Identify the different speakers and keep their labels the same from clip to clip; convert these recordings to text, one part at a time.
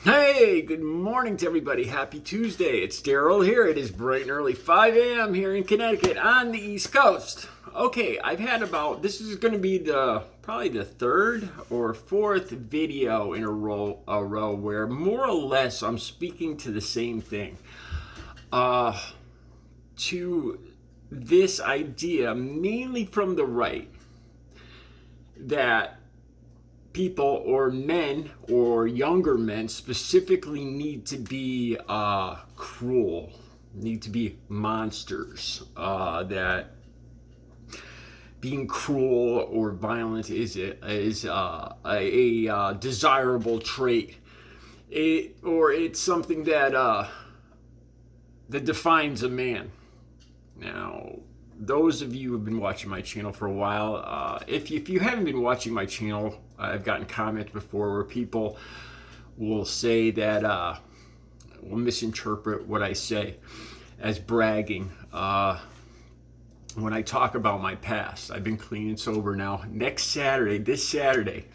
Speaker 1: Hey, good morning to everybody. Happy Tuesday. It's Daryl here. It is bright and early 5 a.m. here in Connecticut on the East Coast. Okay, this is going to be probably the third or fourth video in a row where more or less I'm speaking to the same thing. To this idea, mainly from the right, that people or men or younger men specifically need to be cruel, need to be monsters, that being cruel or violent is a desirable trait, it's something that defines a man. Now, those of you who have been watching my channel for a while, if you haven't been watching my channel, I've gotten comments before where people will say that, will misinterpret what I say as bragging. When I talk about my past, I've been clean and sober now. This Saturday,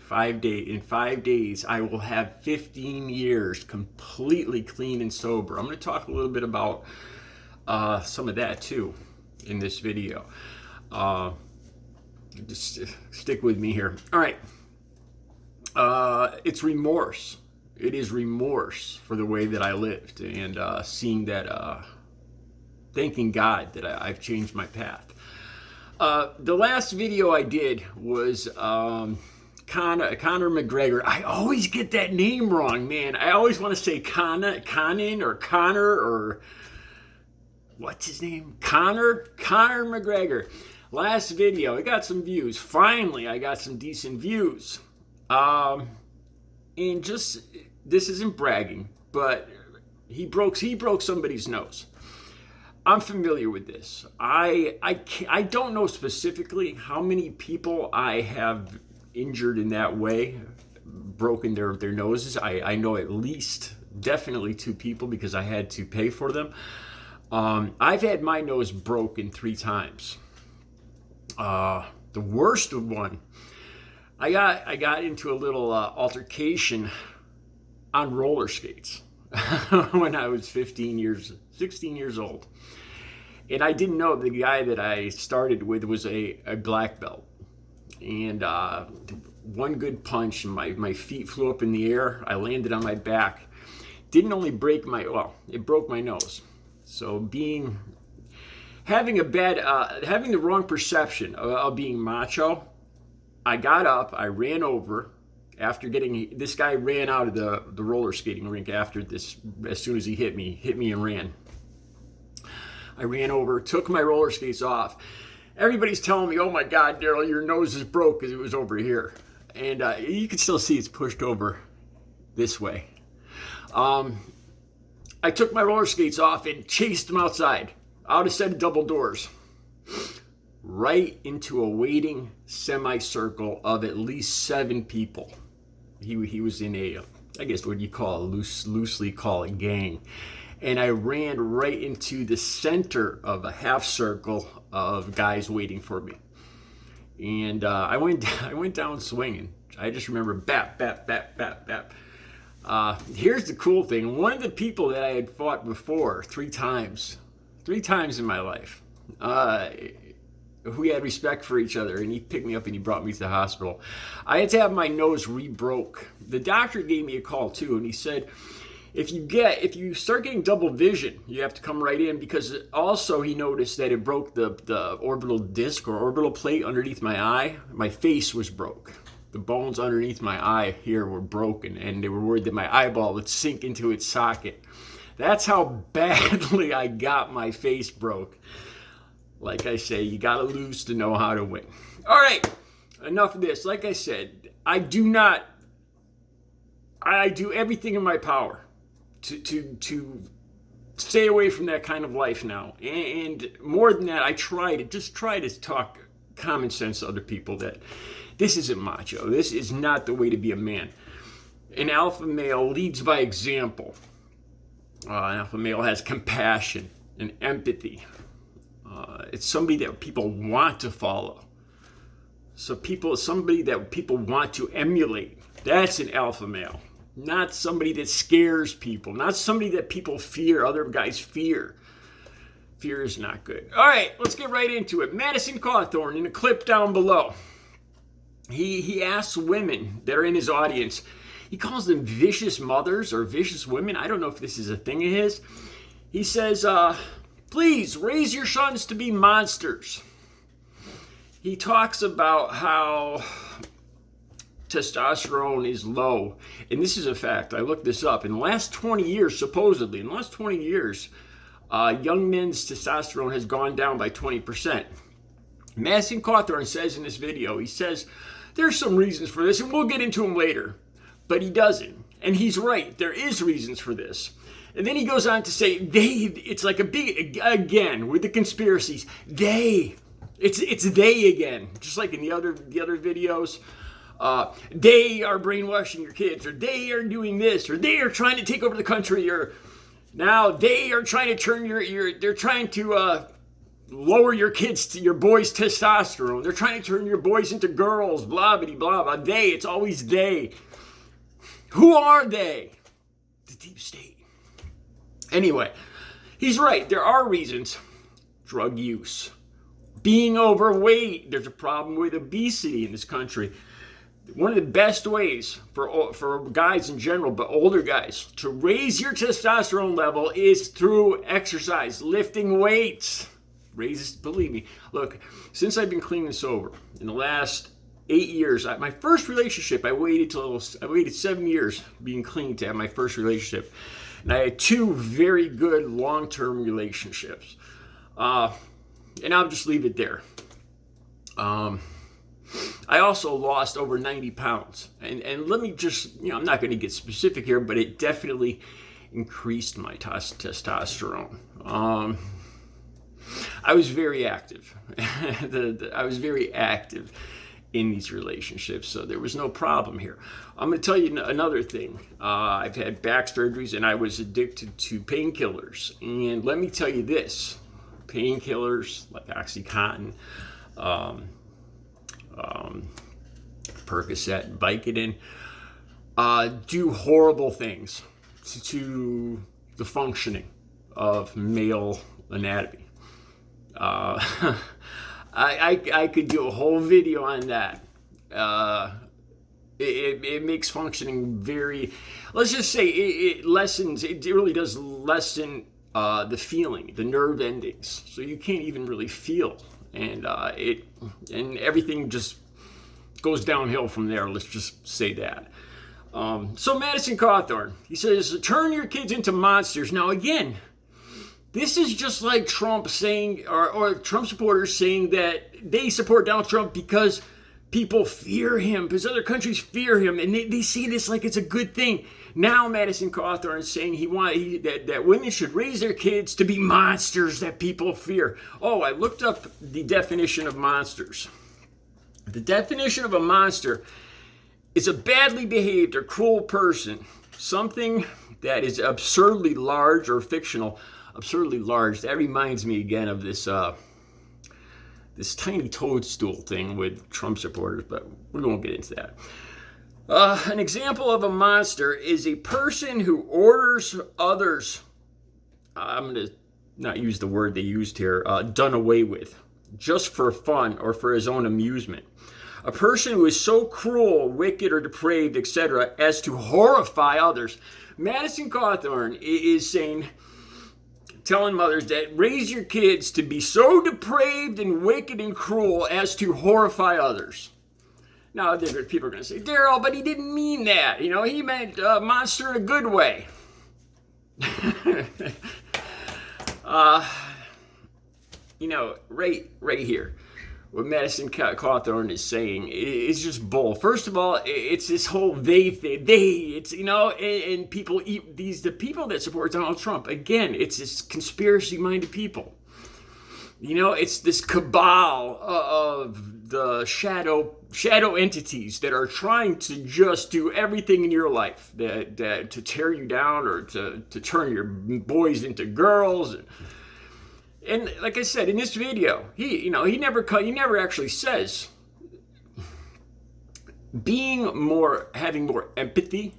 Speaker 1: 5 days, I will have 15 years completely clean and sober. I'm going to talk a little bit about some of that too in this video. Just stick with me here. All right. It's remorse. It is remorse for the way that I lived, and seeing that, thanking God that I've changed my path. The last video I did was Conor McGregor. I always get that name wrong, man. I always want to say Connor or what's his name? Conor McGregor. Last video, I got some views. Finally, I got some decent views. And just, this isn't bragging, but he broke somebody's nose. I'm familiar with this. I don't know specifically how many people I have injured in that way, broken their noses. I know at least definitely 2 people because I had to pay for them. I've had my nose broken 3 times. The worst one, I got into a little altercation on roller skates when I was 16 years old. And I didn't know the guy that I started with was a black belt. And one good punch, and my feet flew up in the air. I landed on my back. Didn't only it broke my nose. So having the wrong perception of being macho, I got up, I ran over after this guy ran out of the roller skating rink after this. As soon as he hit me and ran. I ran over, took my roller skates off. Everybody's telling me, "Oh my God, Daryl, your nose is broke," because it was over here. And you can still see it's pushed over this way. I took my roller skates off and chased them outside, out a set of double doors, right into a waiting semicircle of at least 7 people. He was in I guess what you loosely call a gang. And I ran right into the center of a half circle of guys waiting for me. And I went down swinging. I just remember bap, bap, bap, bap, bap. Here's the cool thing. One of the people that I had fought before 3 times in my life, we had respect for each other, and he picked me up and he brought me to the hospital. I had to have my nose re-broke. The doctor gave me a call too, and he said, if you start getting double vision, you have to come right in, because also he noticed that it broke the orbital disc or orbital plate underneath my eye. My face was broke. The bones underneath my eye here were broken, and they were worried that my eyeball would sink into its socket. That's how badly I got my face broke. Like I say, you gotta lose to know how to win. All right, enough of this. Like I said, I do everything in my power to stay away from that kind of life now. And more than that, I try to talk common sense to other people that this isn't macho. This is not the way to be a man. An alpha male leads by example. An alpha male has compassion and empathy. It's somebody that people want to follow. Somebody that people want to emulate. That's an alpha male. not somebody that scares people, not somebody that people fear, other guys fear. Fear is not good. All right, let's get right into it. Madison Cawthorne, in a clip down below, he asks women that are in his audience, he calls them vicious mothers or vicious women. I don't know if this is a thing of his. He says, please raise your sons to be monsters. He talks about how testosterone is low. And this is a fact. I looked this up. In the last 20 years, supposedly, in the last 20 years, young men's testosterone has gone down by 20%. Madison Cawthorne says in this video, he says, there's some reasons for this, and we'll get into them later. But he doesn't. And he's right. There is reasons for this. And then he goes on to say, it's like a big, again, with the conspiracies, it's they again. Just like in the other videos. They are brainwashing your kids, or they are doing this, or they are trying to take over the country, or now they are trying to turn they're trying to lower your boys' testosterone. They're trying to turn your boys into girls, blah, blah, blah, blah. It's always they. Who are they? The deep state. Anyway, he's right. There are reasons. Drug use. Being overweight. There's a problem with obesity in this country. One of the best ways for guys in general, but older guys, to raise your testosterone level is through exercise, lifting weights. Believe me. Look, since I've been clean and sober, in the last 8 years, my first relationship, I waited 7 years being clean to have my first relationship. And I had 2 very good long-term relationships. And I'll just leave it there. I also lost over 90 pounds. And let me just, I'm not going to get specific here, but it definitely increased my testosterone. I was very active. I was very active in these relationships, so there was no problem here. I'm going to tell you another thing. I've had back surgeries, and I was addicted to painkillers. And let me tell you this. Painkillers like OxyContin, Percocet, Vicodin, do horrible things to the functioning of male anatomy. I could do a whole video on that. It makes functioning very, let's just say it really does lessen the feeling, the nerve endings. So you can't even really feel. And everything just goes downhill from there. Let's just say that. So Madison Cawthorne, he says, turn your kids into monsters. Now again, this is just like Trump saying, or Trump supporters saying that they support Donald Trump because people fear him, because other countries fear him, and they see this like it's a good thing. Now Madison Cawthorne is saying that women should raise their kids to be monsters that people fear. Oh, I looked up the definition of monsters. The definition of a monster is a badly behaved or cruel person, something that is absurdly large or fictional. Absurdly large. That reminds me again of this tiny toadstool thing with Trump supporters, but we won't get into that. An example of a monster is a person who orders others, I'm going to not use the word they used here, done away with, just for fun or for his own amusement. A person who is so cruel, wicked, or depraved, etc., as to horrify others. Madison Cawthorne is telling mothers that raise your kids to be so depraved and wicked and cruel as to horrify others. Now, people are going to say, Daryl, but he didn't mean that. He meant monster in a good way. Right here, what Madison Cawthorne is saying is just bull. First of all, it's this whole they, it's, and people eat the people that support Donald Trump. Again, it's this conspiracy-minded people. It's this cabal of the shadow entities that are trying to just do everything in your life that to tear you down or to turn your boys into girls. And like I said in this video, he never actually says having more empathy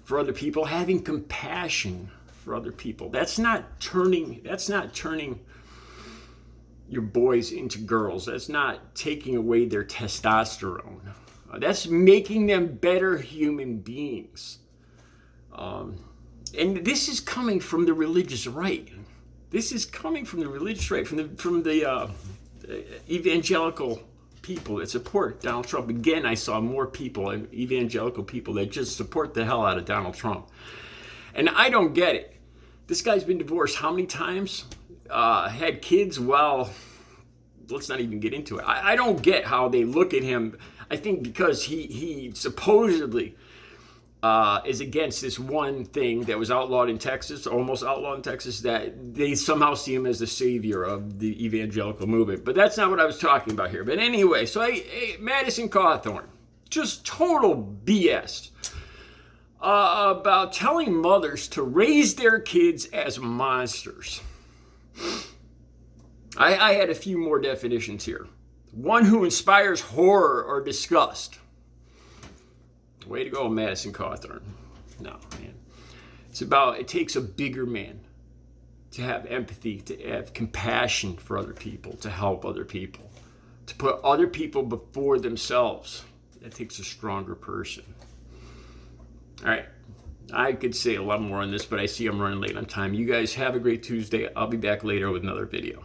Speaker 1: for other people, having compassion for other people. That's not turning your boys into girls. That's not taking away their testosterone. That's making them better human beings. And this is coming from the religious right. This is coming from the religious right, from the evangelical people that support Donald Trump. Again, I saw more people, evangelical people, that just support the hell out of Donald Trump. And I don't get it. This guy's been divorced how many times? Had kids? Well, let's not even get into it. I don't get how they look at him. I think because he supposedly is against this one thing that was outlawed in Texas, almost outlawed in Texas, that they somehow see him as the savior of the evangelical movement. But that's not what I was talking about here. But anyway, so Madison Cawthorne, just total BS about telling mothers to raise their kids as monsters. I had a few more definitions here. One who inspires horror or disgust. Way to go, Madison Cawthorne. No, man. It takes a bigger man to have empathy, to have compassion for other people, to help other people, to put other people before themselves. That takes a stronger person. All right. I could say a lot more on this, but I see I'm running late on time. You guys have a great Tuesday. I'll be back later with another video.